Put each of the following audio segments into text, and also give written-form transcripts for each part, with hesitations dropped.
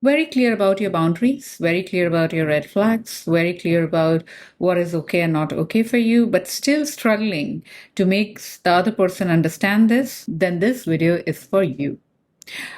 Very clear about your boundaries, very clear about your red flags, very clear about what is okay and not okay for you, but still struggling to make the other person understand this, then this video is for you.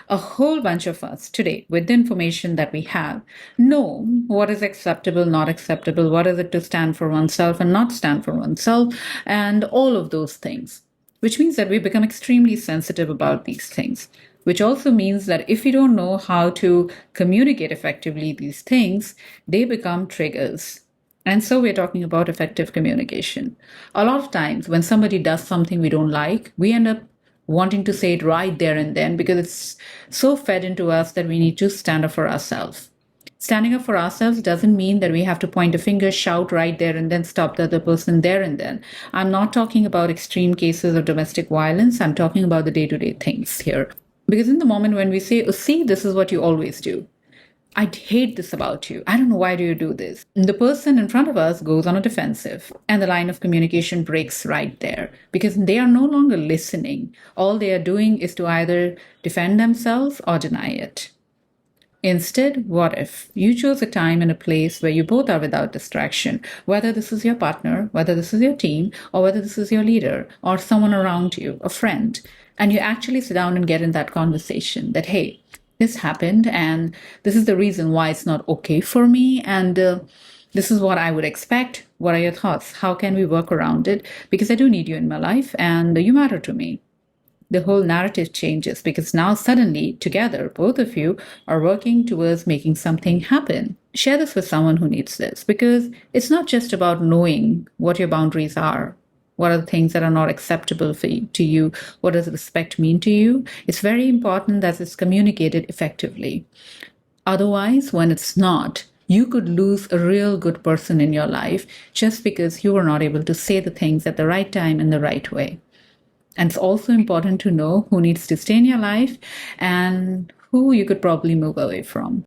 A whole bunch of us today, with the information that we have, know what is acceptable, not acceptable, what is it to stand for oneself and not stand for oneself, and all of those things, which means that we become extremely sensitive about these things, which also means that if we don't know how to communicate effectively these things, they become triggers. And so we're talking about effective communication. A lot of times when somebody does something we don't like, we end up wanting to say it right there and then because it's so fed into us that we need to stand up for ourselves. Standing up for ourselves doesn't mean that we have to point a finger, shout right there, and then stop the other person there and then. I'm not talking about extreme cases of domestic violence. I'm talking about the day-to-day things here. Because in the moment when we say, oh, see, this is what you always do. I hate this about you. I don't know, why do you do this? The person in front of us goes on a defensive, and the line of communication breaks right there because they are no longer listening. All they are doing is to either defend themselves or deny it. Instead, what if you chose a time and a place where you both are without distraction, whether this is your partner, whether this is your team, or whether this is your leader or someone around you, a friend, and you actually sit down and get in that conversation that, hey, this happened and this is the reason why it's not okay for me, and this is what I would expect. What are your thoughts? How can we work around it? Because I do need you in my life and you matter to me. The whole narrative changes because now suddenly together, both of you are working towards making something happen. Share this with someone who needs this because it's not just about knowing what your boundaries are. What are the things that are not acceptable to you? What does respect mean to you? It's very important that it's communicated effectively. Otherwise, when it's not, you could lose a real good person in your life just because you were not able to say the things at the right time in the right way. And it's also important to know who needs to stay in your life and who you could probably move away from.